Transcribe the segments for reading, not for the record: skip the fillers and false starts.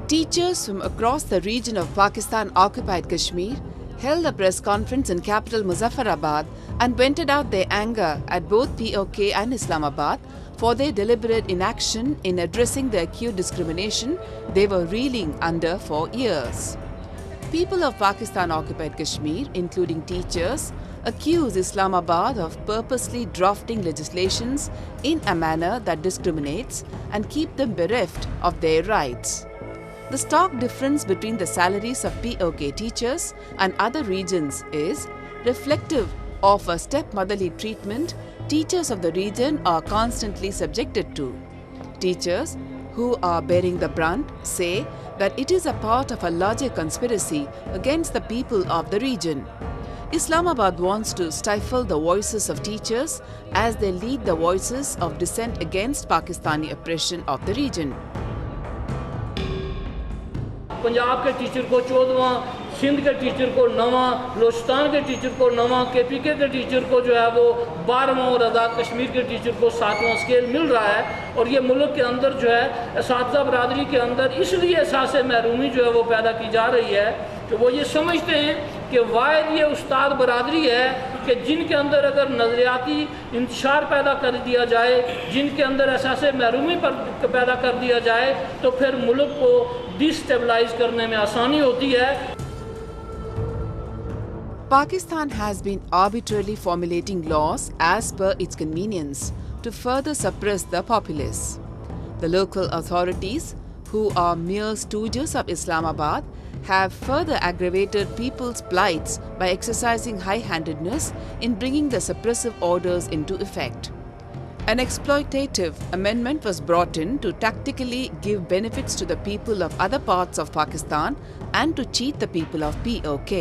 Teachers from across the region of Pakistan-occupied Kashmir held a press conference in capital Muzaffarabad and vented out their anger at both POK and Islamabad for their deliberate inaction in addressing the acute discrimination they were reeling under for years. People of Pakistan-occupied Kashmir, including teachers, accuse Islamabad of purposely drafting legislations in a manner that discriminates and keep them bereft of their rights. The stark difference between the salaries of POK teachers and other regions is reflective of a stepmotherly treatment teachers of the region are constantly subjected to. Teachers who are bearing the brunt say that it is a part of a larger conspiracy against the people of the region. Islamabad wants to stifle the voices of teachers as they lead the voices of dissent against Pakistani oppression of the region. Punjab के teacher को 14वां, सिंध के teacher को 9वां, बलोचिस्तान के teacher को 9वां, KPK के teacher को जो है वो 12वां और आज़ाद कश्मीर के टीचर को 7वां स्केल मिल रहा है। और ये मुल्क के अंदर जो है असातिज़ा बरादरी के अंदर इसलिए एहसास महरूमी जो है वो पैदा की जा रही है कि वो ये समझते हैं कि वाहिद ये उस्ताद बरादरी है कि जिनके अंदर अगर नज़रियाती इंतशार पैदा कर दिया जाए, जिनके अंदर एहसास महरूमी पर पैदा कर दिया जाए तो फिर मुल्क को डिस्टेबलाइज करने में आसानी होती है। Pakistan has been arbitrarily formulating laws as per its convenience to further suppress the populace. The local authorities, who are mere stooges of Islamabad, have further aggravated people's plights by exercising high-handedness in bringing the suppressive orders into effect. An exploitative amendment was brought in to tactically give benefits to the people of other parts of Pakistan and to cheat the people of POK.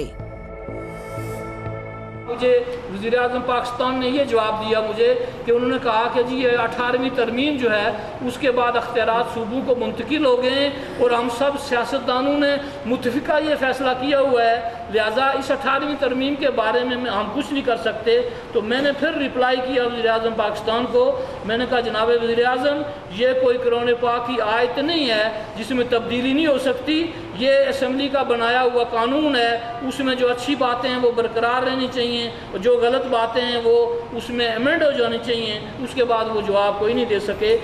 मुझे वज़ीर-ए-आज़म पाकिस्तान ने ये जवाब दिया मुझे कि उन्होंने कहा कि जी ये 18वीं तरमीम जो है उसके बाद अख्तियारात सूबों को मुंतकिल हो गए और हम सब सियासतदानों ने मुतफ़िका ये फ़ैसला किया हुआ है, लिहाजा इस 18वीं तरमीम के बारे में हम कुछ नहीं कर सकते। तो मैंने फिर रिप्लाई किया वज़ीर-ए-आज़म पाकिस्तान को, मैंने कहा जनाब वज़ीर-ए-आज़म ये कोई कुरान पाक की आयत नहीं है जिसमें तब्दीली नहीं हो सकती, ये असम्बली का बनाया हुआ कानून है, उसमें जो अच्छी बातें हैं वो बरकरार रहनी चाहिए और जो गलत बातें हैं वो उसमें अमेंड हो जानी चाहिए। उसके बाद वो जवाब कोई नहीं दे सके।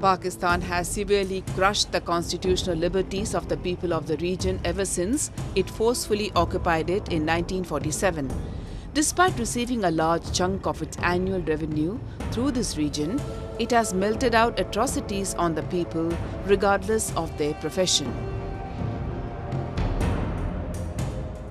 Pakistan has severely crushed the constitutional liberties of the people of the region ever since it forcefully occupied it in 1947. Despite receiving a large chunk of its annual revenue through this region, it has melted out atrocities on the people regardless of their profession.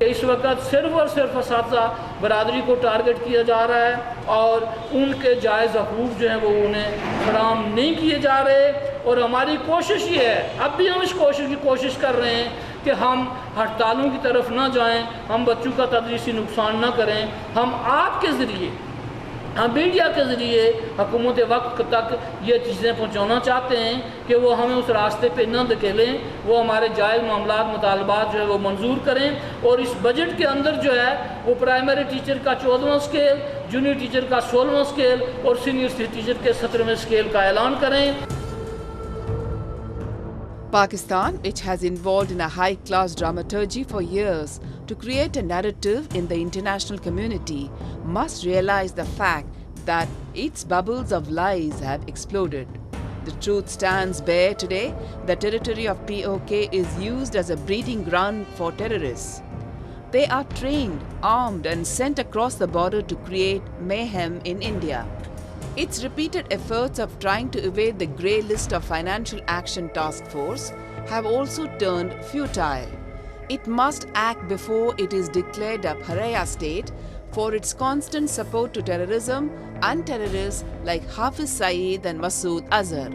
इस वक्त सिर्फ और सिर्फ असातिज़ा बरादरी को target किया जा रहा है और उनके जायज़ हकूक़ जो हैं वो उन्हें फराहम नहीं किए जा रहे। और हमारी कोशिश ये है, अब भी हम इस कोशिश कर रहे हैं कि हम हड़तालों की तरफ ना जाएं, हम बच्चों का तदरीसी नुकसान ना करें। हम आपके ज़रिए, हम मीडिया के ज़रिए हुकूमत वक्त तक ये चीज़ें पहुँचाना चाहते हैं कि वो हमें उस रास्ते पे न धकेलें, वो हमारे जायज़ मामलात मुतालबात जो है वो मंजूर करें। और इस बजट के अंदर जो है वो प्राइमरी टीचर का 14वां स्केल, जूनियर टीचर का 16वां स्केल और सीनियर टीचर के 17वें स्केल का ऐलान करें। Pakistan, which has involved in a high-class dramaturgy for years to create a narrative in the international community, must realize the fact that its bubbles of lies have exploded. The truth stands bare today. The territory of POK is used as a breeding ground for terrorists. They are trained, armed and sent across the border to create mayhem in India. Its repeated efforts of trying to evade the grey list of Financial Action Task Force have also turned futile. It must act before it is declared a pariah state for its constant support to terrorism and terrorists like Hafiz Saeed and Masood Azhar.